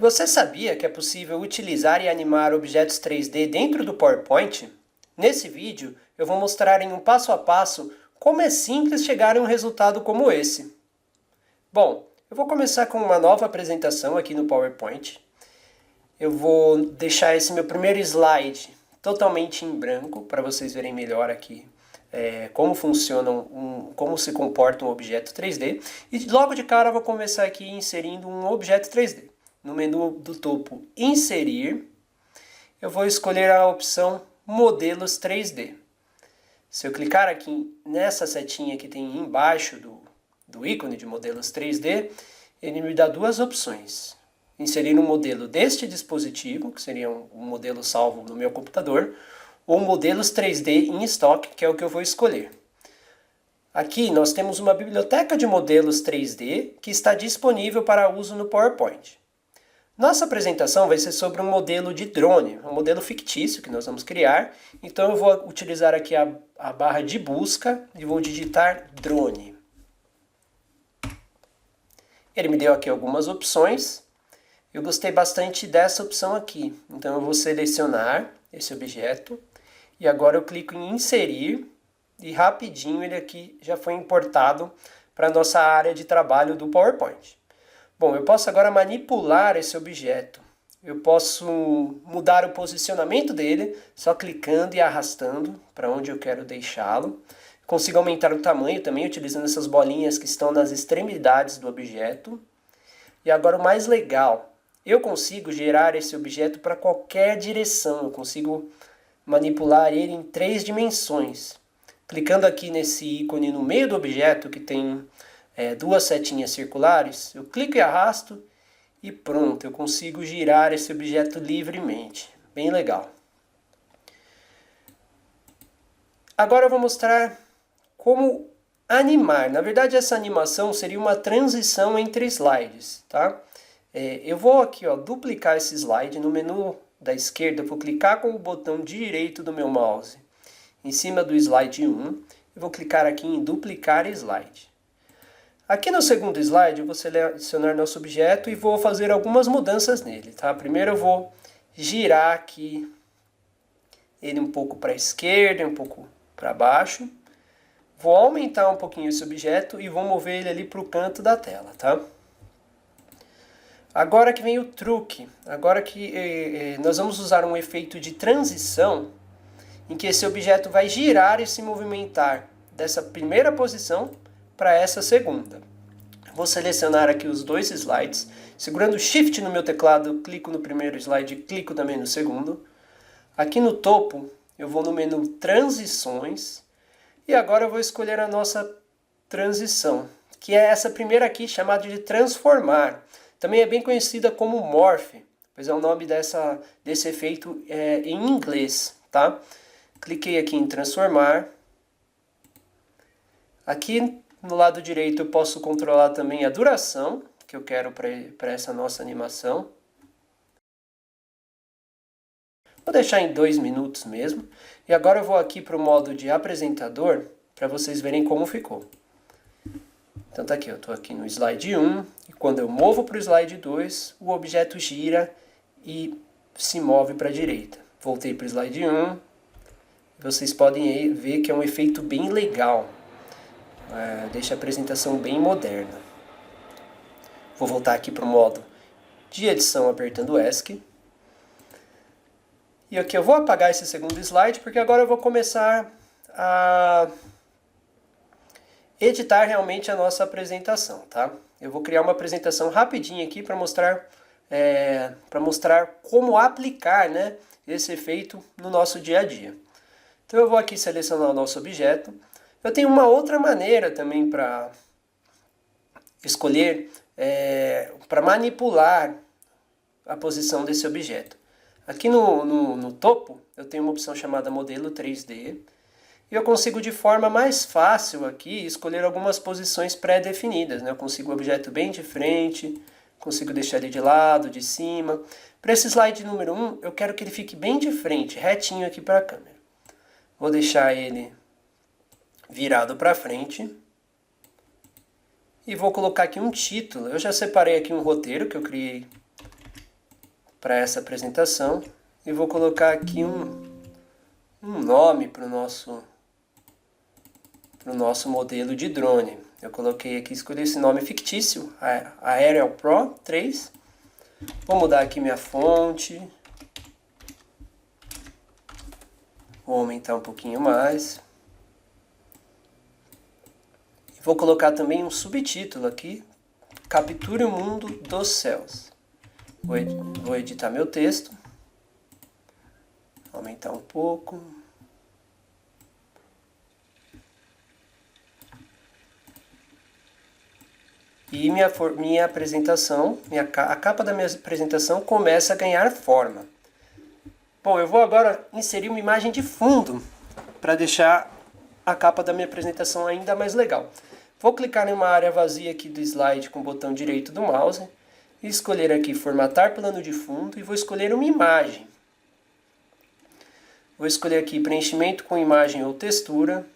Você sabia que é possível utilizar e animar objetos 3D dentro do PowerPoint? Nesse vídeo, eu vou mostrar em um passo a passo como é simples chegar a um resultado como esse. Bom, eu vou começar com uma nova apresentação aqui no PowerPoint. Eu vou deixar esse meu primeiro slide totalmente em branco, para vocês verem melhor aqui como funciona, como se comporta um objeto 3D. E logo de cara eu vou começar aqui inserindo um objeto 3D. No menu do topo Inserir, eu vou escolher a opção Modelos 3D. Se eu clicar aqui nessa setinha que tem embaixo do ícone de Modelos 3D, ele me dá duas opções. Inserir um modelo deste dispositivo, que seria um modelo salvo no meu computador, ou modelos 3D em estoque, que é o que eu vou escolher. Aqui nós temos uma biblioteca de modelos 3D que está disponível para uso no PowerPoint. Nossa apresentação vai ser sobre um modelo de drone, um modelo fictício que nós vamos criar. Então eu vou utilizar aqui a barra de busca e vou digitar drone. Ele me deu aqui algumas opções. Eu gostei bastante dessa opção aqui. Então eu vou selecionar esse objeto e agora eu clico em inserir e rapidinho ele aqui já foi importado para a nossa área de trabalho do PowerPoint. Bom, eu posso agora manipular esse objeto. Eu posso mudar o posicionamento dele só clicando e arrastando para onde eu quero deixá-lo. Consigo aumentar o tamanho também utilizando essas bolinhas que estão nas extremidades do objeto. E agora o mais legal, eu consigo gerar esse objeto para qualquer direção. Eu consigo manipular ele em 3 dimensões. Clicando aqui nesse ícone no meio do objeto que tem duas setinhas circulares, eu clico e arrasto e pronto, eu consigo girar esse objeto livremente. Bem legal. Agora eu vou mostrar como animar. Na verdade, essa animação seria uma transição entre slides, tá? Eu vou aqui, duplicar esse slide. No menu da esquerda, eu vou clicar com o botão direito do meu mouse em cima do slide 1. Eu vou clicar aqui em duplicar slide. Aqui no segundo slide eu vou selecionar nosso objeto e vou fazer algumas mudanças nele, tá? Primeiro eu vou girar aqui ele um pouco para a esquerda, um pouco para baixo. Vou aumentar um pouquinho esse objeto e vou mover ele ali para o canto da tela, tá? Agora que vem o truque, agora que nós vamos usar um efeito de transição em que esse objeto vai girar e se movimentar dessa primeira posição para essa segunda. Vou selecionar aqui os dois slides. Segurando Shift no meu teclado, clico no primeiro slide e clico também no segundo. Aqui no topo, eu vou no menu Transições. E agora eu vou escolher a nossa transição, que é essa primeira aqui, chamada de Transformar. Também é bem conhecida como Morph, pois é o nome desse efeito em inglês, tá? Cliquei aqui em Transformar. Aqui no lado direito eu posso controlar também a duração que eu quero para essa nossa animação. Vou deixar em 2 minutos mesmo. E agora eu vou aqui para o modo de apresentador para vocês verem como ficou. Então tá aqui, eu estou aqui no slide 1 e quando eu movo para o slide 2, o objeto gira e se move para a direita. Voltei para o slide 1. Vocês podem ver que é um efeito bem legal. Deixa a apresentação bem moderna. Vou voltar aqui para o modo de edição apertando ESC. E aqui eu vou apagar esse segundo slide porque agora eu vou começar a editar realmente a nossa apresentação, tá? Eu vou criar uma apresentação rapidinha aqui para mostrar como aplicar, né, esse efeito no nosso dia a dia. Então eu vou aqui selecionar o nosso objeto. Eu tenho uma outra maneira também para escolher, para manipular a posição desse objeto. Aqui no topo eu tenho uma opção chamada Modelo 3D. E eu consigo de forma mais fácil aqui escolher algumas posições pré-definidas, né? Eu consigo o objeto bem de frente, consigo deixar ele de lado, de cima. Para esse slide número 1, eu quero que ele fique bem de frente, retinho aqui para a câmera. Vou deixar ele virado para frente. E vou colocar aqui um título. Eu já separei aqui um roteiro que eu criei para essa apresentação e vou colocar aqui um nome para o nosso modelo de drone. Eu coloquei aqui, escolhi esse nome fictício, Aerial Pro 3. Vou mudar aqui minha fonte. Vou aumentar um pouquinho mais. Vou colocar também um subtítulo aqui, Capture o Mundo dos Céus. Vou editar meu texto. Aumentar um pouco. E minha apresentação, a capa da minha apresentação começa a ganhar forma. Bom, eu vou agora inserir uma imagem de fundo para deixar a capa da minha apresentação ainda mais legal. Vou clicar em uma área vazia aqui do slide com o botão direito do mouse e escolher aqui formatar plano de fundo e vou escolher uma imagem. Vou escolher aqui preenchimento com imagem ou textura.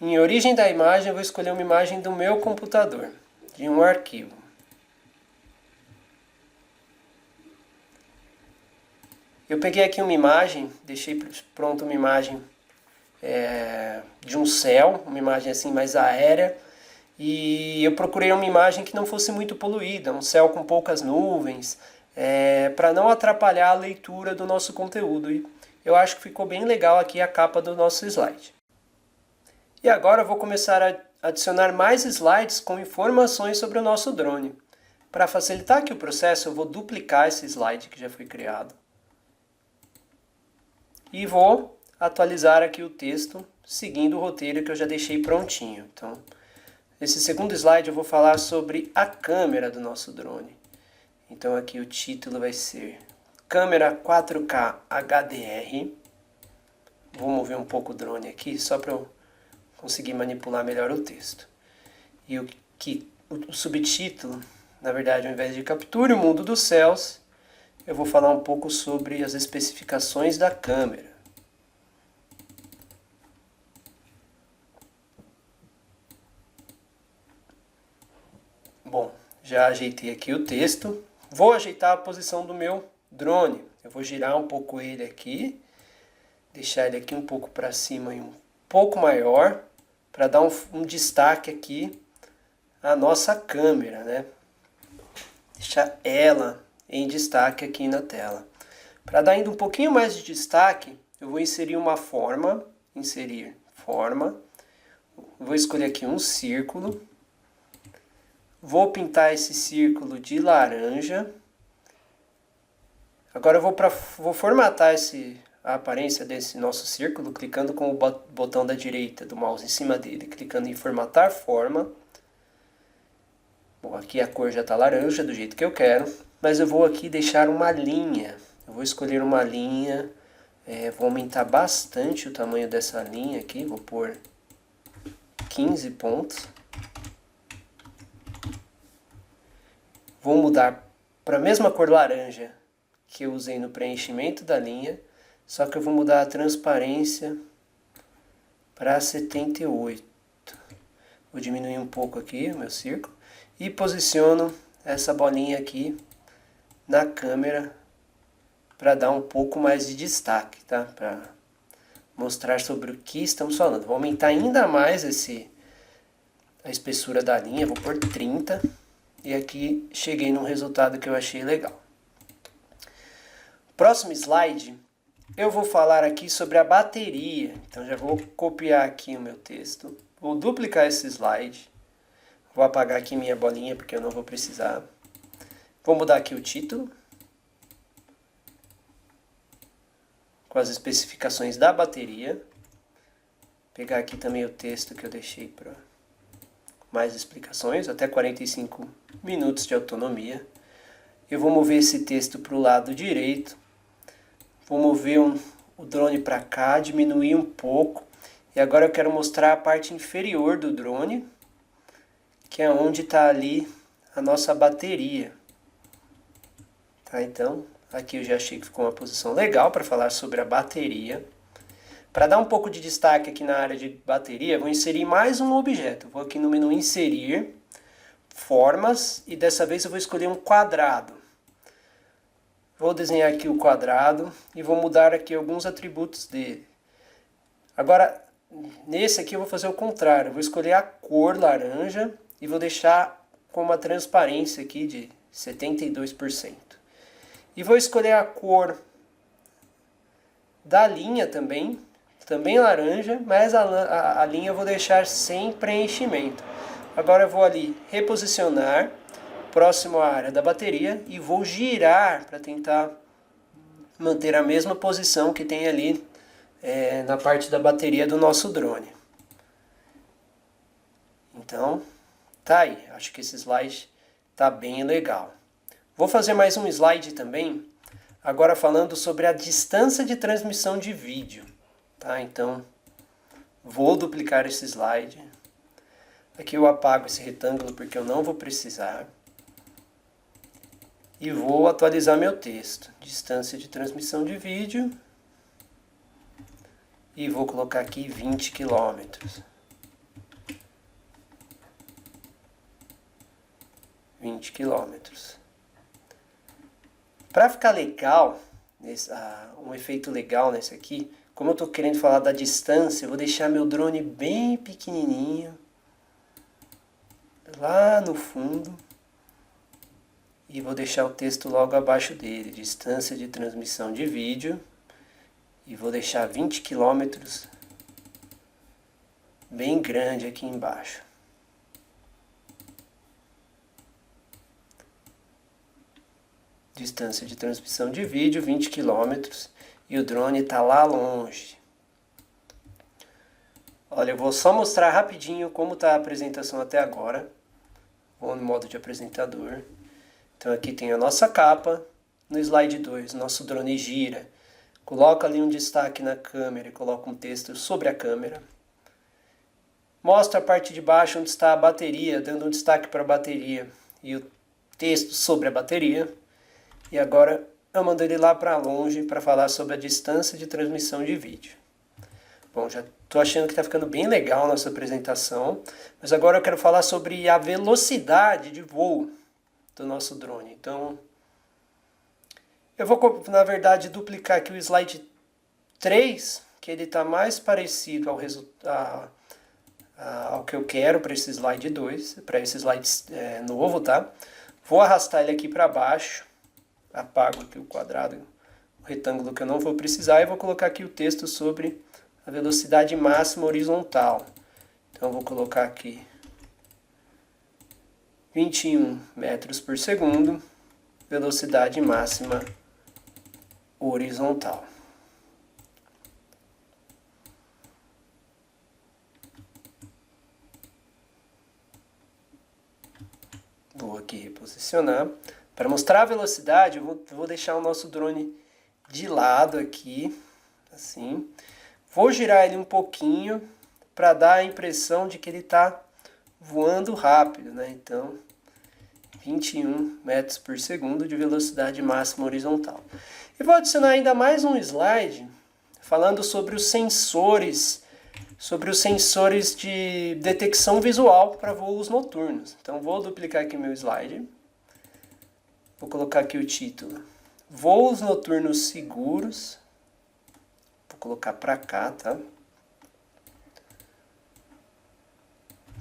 Em origem da imagem, eu vou escolher uma imagem do meu computador, de um arquivo. Eu peguei aqui uma imagem, deixei pronto uma imagem de um céu, uma imagem assim mais aérea, e eu procurei uma imagem que não fosse muito poluída, um céu com poucas nuvens, para não atrapalhar a leitura do nosso conteúdo. E eu acho que ficou bem legal aqui a capa do nosso slide. E agora eu vou começar a adicionar mais slides com informações sobre o nosso drone. Para facilitar aqui o processo, eu vou duplicar esse slide que já foi criado. E vou atualizar aqui o texto, seguindo o roteiro que eu já deixei prontinho. Então, nesse segundo slide eu vou falar sobre a câmera do nosso drone. Então aqui o título vai ser Câmera 4K HDR. Vou mover um pouco o drone aqui, só para eu conseguir manipular melhor o texto. E o subtítulo, na verdade, ao invés de Capture o Mundo dos Céus, eu vou falar um pouco sobre as especificações da câmera. Bom, já ajeitei aqui o texto. Vou ajeitar a posição do meu drone. Eu vou girar um pouco ele aqui, deixar ele aqui um pouco para cima e um pouco maior, para dar um destaque aqui à nossa câmera, né? Deixar ela em destaque aqui na tela. Para dar ainda um pouquinho mais de destaque, eu vou inserir uma forma, vou escolher aqui um círculo, vou pintar esse círculo de laranja. Agora eu vou formatar a aparência desse nosso círculo, clicando com o botão da direita do mouse em cima dele, clicando em formatar forma. Bom, aqui a cor já está laranja, do jeito que eu quero, mas eu vou aqui deixar uma linha. Eu vou escolher uma linha, vou aumentar bastante o tamanho dessa linha aqui, vou pôr 15 pontos. Vou mudar para a mesma cor laranja que eu usei no preenchimento da linha, só que eu vou mudar a transparência para 78. Vou diminuir um pouco aqui o meu círculo e posiciono essa bolinha aqui na câmera para dar um pouco mais de destaque, tá? Para mostrar sobre o que estamos falando. Vou aumentar ainda mais a espessura da linha, vou pôr 30 e aqui cheguei num resultado que eu achei legal. Próximo slide, eu vou falar aqui sobre a bateria. Então já vou copiar aqui o meu texto, vou duplicar esse slide, vou apagar aqui minha bolinha porque eu não vou precisar. Vou mudar aqui o título, com as especificações da bateria. Pegar aqui também o texto que eu deixei para mais explicações, até 45 minutos de autonomia. Eu vou mover esse texto para o lado direito. Vou mover o drone para cá, diminuir um pouco. E agora eu quero mostrar a parte inferior do drone, que é onde está ali a nossa bateria. Tá, então, aqui eu já achei que ficou uma posição legal para falar sobre a bateria. Para dar um pouco de destaque aqui na área de bateria, vou inserir mais um objeto. Vou aqui no menu Inserir, Formas, e dessa vez eu vou escolher um quadrado. Vou desenhar aqui o quadrado e vou mudar aqui alguns atributos dele. Agora, nesse aqui eu vou fazer o contrário. Eu vou escolher a cor laranja e vou deixar com uma transparência aqui de 72%. E vou escolher a cor da linha também laranja, mas a linha eu vou deixar sem preenchimento. Agora eu vou ali reposicionar, próximo à área da bateria, e vou girar para tentar manter a mesma posição que tem ali na parte da bateria do nosso drone. Então, tá aí. Acho que esse slide tá bem legal. Vou fazer mais um slide também, agora falando sobre a distância de transmissão de vídeo. Tá? Então, vou duplicar esse slide. Aqui eu apago esse retângulo porque eu não vou precisar. E vou atualizar meu texto. Distância de transmissão de vídeo. E vou colocar aqui 20 km. 20 km. Para ficar legal, um efeito legal nesse aqui, como eu estou querendo falar da distância, eu vou deixar meu drone bem pequenininho, lá no fundo, e vou deixar o texto logo abaixo dele, distância de transmissão de vídeo, e vou deixar 20 km bem grande aqui embaixo. Distância de transmissão de vídeo, 20 km, e o drone está lá longe. Olha, eu vou só mostrar rapidinho como está a apresentação até agora. Vou no modo de apresentador. Então aqui tem a nossa capa. No slide 2, nosso drone gira. Coloca ali um destaque na câmera e coloca um texto sobre a câmera. Mostra a parte de baixo onde está a bateria, dando um destaque para a bateria e o texto sobre a bateria. E agora eu mando ele lá para longe para falar sobre a distância de transmissão de vídeo. Bom, já estou achando que está ficando bem legal a nossa apresentação, mas agora eu quero falar sobre a velocidade de voo do nosso drone. Então, eu vou, na verdade, duplicar aqui o slide 3, que ele está mais parecido ao que eu quero para esse slide 2, para esse slide novo, tá? Vou arrastar ele aqui para baixo. Apago aqui o quadrado, o retângulo que eu não vou precisar, e vou colocar aqui o texto sobre a velocidade máxima horizontal. Então eu vou colocar aqui 21 metros por segundo, velocidade máxima horizontal. Vou aqui reposicionar. Para mostrar a velocidade, eu vou deixar o nosso drone de lado aqui, assim. Vou girar ele um pouquinho para dar a impressão de que ele está voando rápido, né? Então, 21 metros por segundo de velocidade máxima horizontal. E vou adicionar ainda mais um slide falando sobre os sensores de detecção visual para voos noturnos. Então, vou duplicar aqui meu slide. Vou colocar aqui o título: Voos noturnos seguros. Vou colocar para cá, tá?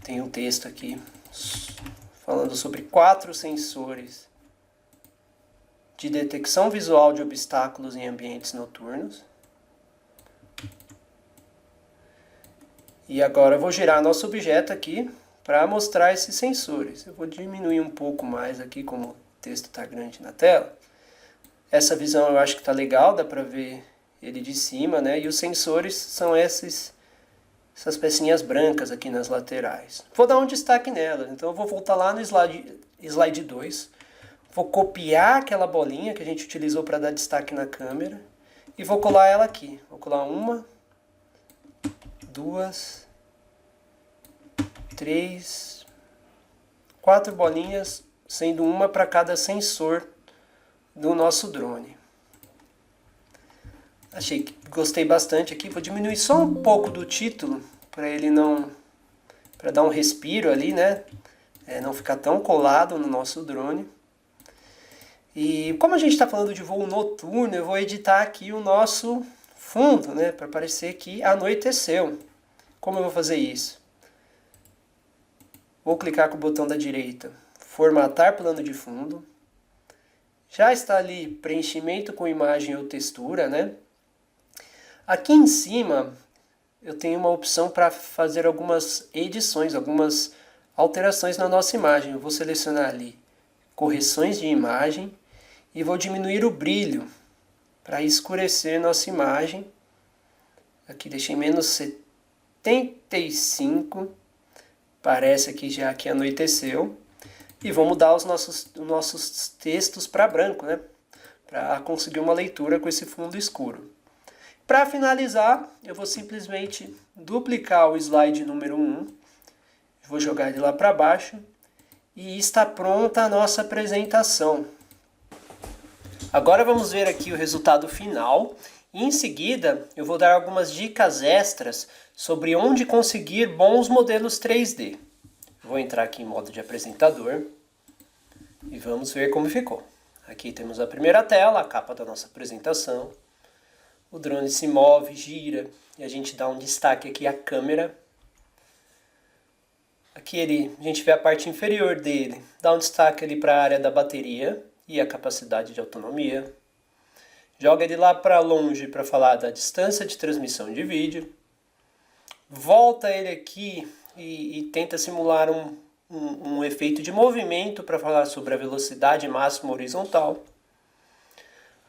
Tem um texto aqui falando sobre 4 sensores de detecção visual de obstáculos em ambientes noturnos. E agora eu vou girar nosso objeto aqui para mostrar esses sensores. Eu vou diminuir um pouco mais aqui, como o texto está grande na tela. Essa visão eu acho que está legal, dá para ver ele de cima, né? E os sensores são essas pecinhas brancas aqui nas laterais. Vou dar um destaque nelas, então eu vou voltar lá no slide 2. Vou copiar aquela bolinha que a gente utilizou para dar destaque na câmera e vou colar ela aqui. Vou colar 1, 2, 3, 4 bolinhas, sendo uma para cada sensor do nosso drone. Gostei bastante aqui. Vou diminuir só um pouco do título para ele para dar um respiro ali, né? Não ficar tão colado no nosso drone. E como a gente está falando de voo noturno, eu vou editar aqui o nosso fundo, né, para parecer que anoiteceu. Como eu vou fazer isso? Vou clicar com o botão da direita, formatar plano de fundo. Já está ali preenchimento com imagem ou textura, né? Aqui em cima eu tenho uma opção para fazer algumas edições, algumas alterações na nossa imagem. Eu vou selecionar ali correções de imagem e vou diminuir o brilho para escurecer nossa imagem. Aqui deixei menos 75, parece aqui já que anoiteceu. E vou mudar os nossos textos para branco, né? Para conseguir uma leitura com esse fundo escuro. Para finalizar, eu vou simplesmente duplicar o slide número 1, vou jogar ele lá para baixo e está pronta a nossa apresentação. Agora vamos ver aqui o resultado final e em seguida eu vou dar algumas dicas extras sobre onde conseguir bons modelos 3D. Vou entrar aqui em modo de apresentador e vamos ver como ficou. Aqui temos a primeira tela, a capa da nossa apresentação. O drone se move, gira e a gente dá um destaque aqui à câmera. Aqui a gente vê a parte inferior dele, dá um destaque ali para a área da bateria e a capacidade de autonomia. Joga ele lá para longe para falar da distância de transmissão de vídeo. Volta ele aqui e tenta simular um efeito de movimento para falar sobre a velocidade máxima horizontal.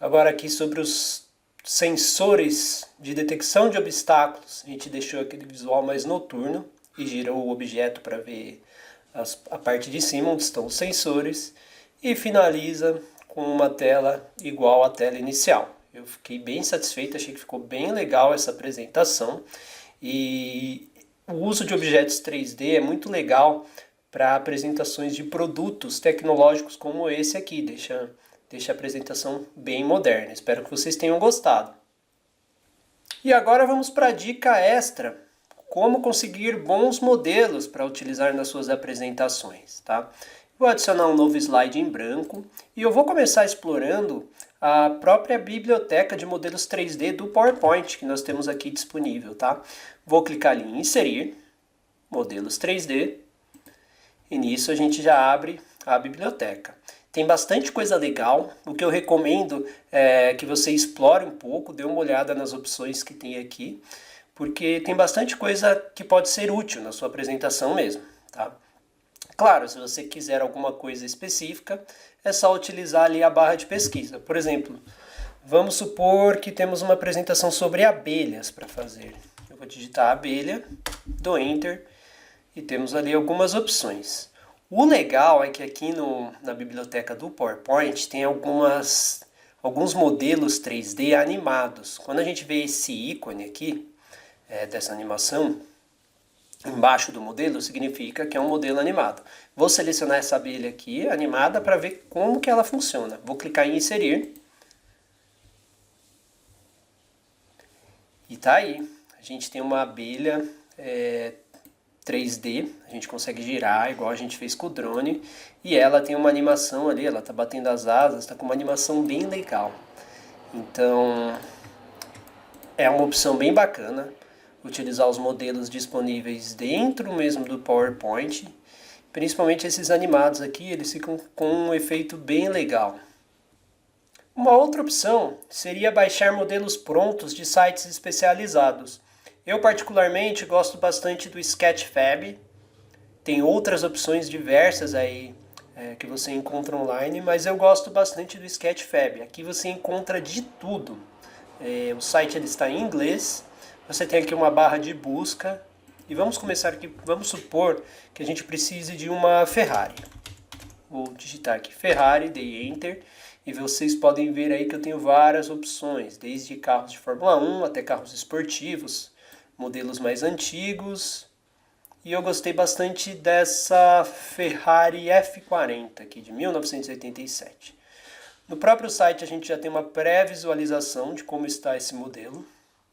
Agora aqui sobre os sensores de detecção de obstáculos, a gente deixou aquele visual mais noturno e gira o objeto para ver a parte de cima onde estão os sensores e finaliza com uma tela igual à tela inicial. Eu fiquei bem satisfeito, achei que ficou bem legal essa apresentação e o uso de objetos 3D é muito legal para apresentações de produtos tecnológicos como esse aqui, deixa a apresentação bem moderna. Espero que vocês tenham gostado. E agora vamos para a dica extra, como conseguir bons modelos para utilizar nas suas apresentações, tá? Vou adicionar um novo slide em branco e eu vou começar explorando a própria biblioteca de modelos 3D do PowerPoint que nós temos aqui disponível, tá? Vou clicar ali em inserir, modelos 3D, e nisso a gente já abre a biblioteca. Tem bastante coisa legal, o que eu recomendo é que você explore um pouco, dê uma olhada nas opções que tem aqui, porque tem bastante coisa que pode ser útil na sua apresentação mesmo, tá? Claro, se você quiser alguma coisa específica, é só utilizar ali a barra de pesquisa. Por exemplo, vamos supor que temos uma apresentação sobre abelhas para fazer. Eu vou digitar abelha, dou Enter e temos ali algumas opções. O legal é que aqui na biblioteca do PowerPoint tem alguns modelos 3D animados. Quando a gente vê esse ícone aqui, dessa animação, embaixo do modelo, significa que é um modelo animado. Vou selecionar essa abelha aqui, animada, para ver como que ela funciona. Vou clicar em inserir. E tá aí. A gente tem uma abelha 3D, a gente consegue girar igual a gente fez com o drone. E ela tem uma animação ali, ela tá batendo as asas, tá com uma animação bem legal. Então, é uma opção bem bacana utilizar os modelos disponíveis dentro mesmo do PowerPoint, principalmente esses animados aqui, eles ficam com um efeito bem legal. Uma outra opção seria baixar modelos prontos de sites especializados. Eu particularmente gosto bastante do Sketchfab, tem outras opções diversas aí que você encontra online, mas eu gosto bastante do Sketchfab. Aqui você encontra de tudo. O site ele está em inglês. Você tem aqui uma barra de busca e vamos começar aqui, vamos supor que a gente precise de uma Ferrari. Vou digitar aqui Ferrari, dei Enter e vocês podem ver aí que eu tenho várias opções, desde carros de Fórmula 1 até carros esportivos, modelos mais antigos. E eu gostei bastante dessa Ferrari F40 aqui de 1987. No próprio site a gente já tem uma pré-visualização de como está esse modelo.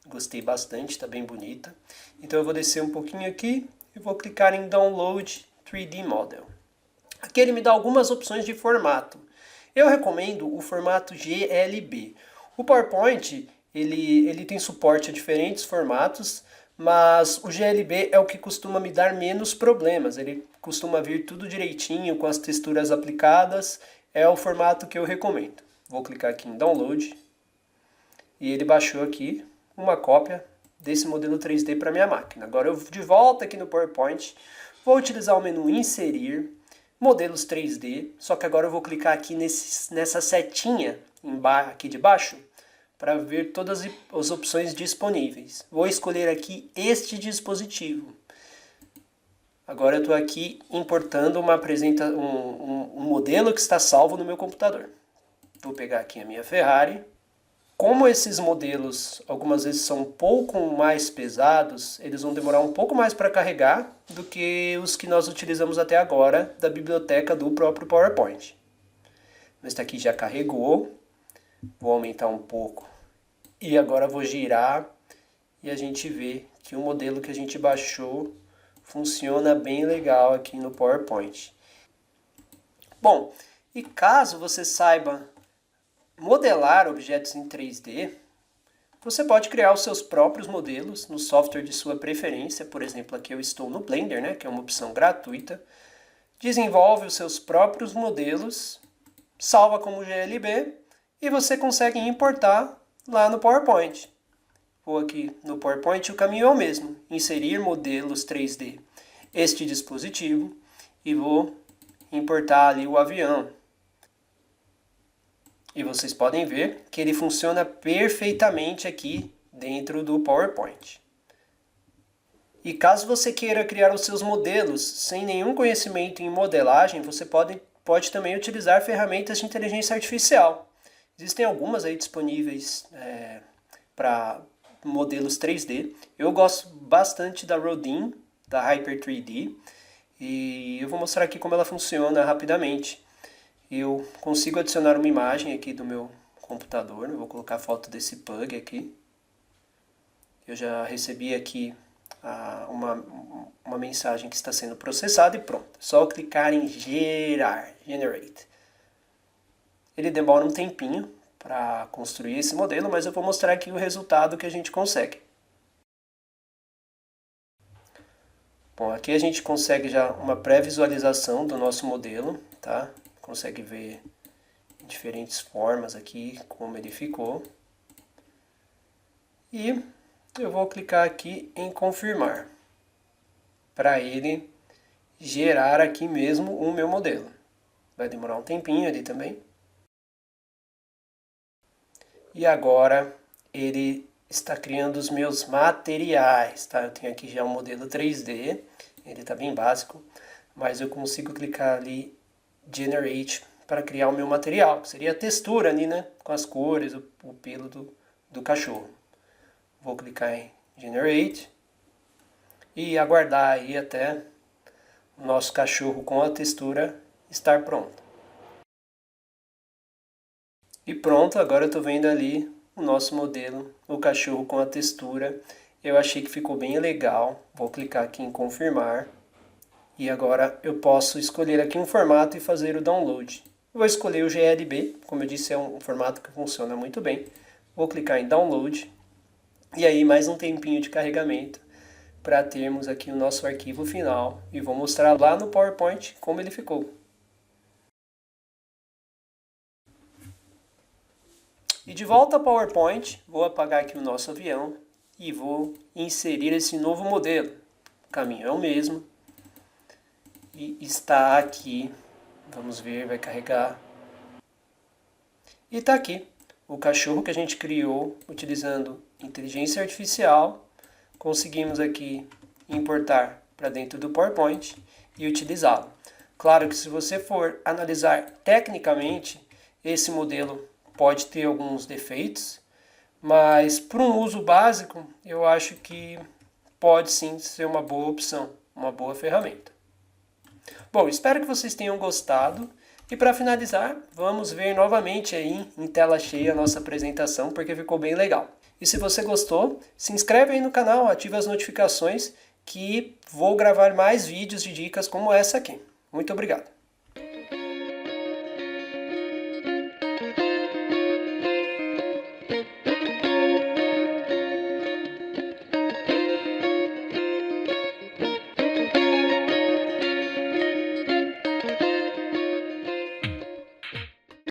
Gostei bastante, está bem bonita. Então eu vou descer um pouquinho aqui e vou clicar em Download 3D Model. Aqui ele me dá algumas opções de formato. Eu recomendo o formato GLB. O PowerPoint, ele tem suporte a diferentes formatos, mas o GLB é o que costuma me dar menos problemas. Ele costuma vir tudo direitinho, com as texturas aplicadas. É o formato que eu recomendo. Vou clicar aqui em Download. E ele baixou aqui uma cópia desse modelo 3D para minha máquina. Agora eu de volta aqui no PowerPoint, vou utilizar o menu Inserir, Modelos 3D, só que agora eu vou clicar aqui nessa setinha aqui de baixo para ver todas as opções disponíveis. Vou escolher aqui este dispositivo. Agora eu estou aqui importando um modelo que está salvo no meu computador. Vou pegar aqui a minha Ferrari. Como esses modelos algumas vezes são um pouco mais pesados, eles vão demorar um pouco mais para carregar do que os que nós utilizamos até agora da biblioteca do próprio PowerPoint. Este aqui já carregou, vou aumentar um pouco e agora vou girar e a gente vê que o modelo que a gente baixou funciona bem legal aqui no PowerPoint. Bom, e caso você saiba modelar objetos em 3D, você pode criar os seus próprios modelos no software de sua preferência. Por exemplo, aqui eu estou no Blender, né, que é uma opção gratuita. Desenvolve os seus próprios modelos, salva como GLB e você consegue importar lá no PowerPoint. Vou aqui no PowerPoint, o caminho é o mesmo. Inserir modelos 3D, este dispositivo, e vou importar ali o avião. E vocês podem ver que ele funciona perfeitamente aqui dentro do PowerPoint. E caso você queira criar os seus modelos sem nenhum conhecimento em modelagem, você pode também utilizar ferramentas de inteligência artificial. Existem algumas aí disponíveis para modelos 3D. Eu gosto bastante da Rodin, da Hyper 3D, e eu vou mostrar aqui como ela funciona rapidamente. Eu consigo adicionar uma imagem aqui do meu computador, eu vou colocar a foto desse pug aqui. Eu já recebi aqui uma mensagem que está sendo processada e pronto. É só clicar em Generate. Ele demora um tempinho para construir esse modelo, mas eu vou mostrar aqui o resultado que a gente consegue. Bom, aqui a gente consegue já uma pré-visualização do nosso modelo, tá? Consegue ver em diferentes formas aqui como ele ficou. E eu vou clicar aqui em confirmar, para ele gerar aqui mesmo o meu modelo. Vai demorar um tempinho ali também. E agora ele está criando os meus materiais, tá? Eu tenho aqui já um modelo 3D, ele está bem básico, mas eu consigo clicar ali Generate para criar o meu material, que seria a textura ali, né? Com as cores, o pelo do cachorro. Vou clicar em Generate e aguardar aí até o nosso cachorro com a textura estar pronto. E pronto, agora eu estou vendo ali o nosso modelo, o cachorro com a textura. Eu achei que ficou bem legal. Vou clicar aqui em confirmar. E agora eu posso escolher aqui um formato e fazer o download. Eu vou escolher o GLB, como eu disse, é um formato que funciona muito bem. Vou clicar em download. E aí mais um tempinho de carregamento para termos aqui o nosso arquivo final. E vou mostrar lá no PowerPoint como ele ficou. E de volta ao PowerPoint, vou apagar aqui o nosso avião e vou inserir esse novo modelo. O caminho é o mesmo. E está aqui, vamos ver, vai carregar. E está aqui, o cachorro que a gente criou utilizando inteligência artificial. Conseguimos aqui importar para dentro do PowerPoint e utilizá-lo. Claro que se você for analisar tecnicamente, esse modelo pode ter alguns defeitos, mas para um uso básico, eu acho que pode sim ser uma boa opção, uma boa ferramenta. Bom, espero que vocês tenham gostado. E para finalizar, vamos ver novamente aí em tela cheia a nossa apresentação, porque ficou bem legal. E se você gostou, se inscreve aí no canal, ative as notificações, que vou gravar mais vídeos de dicas como essa aqui. Muito obrigado!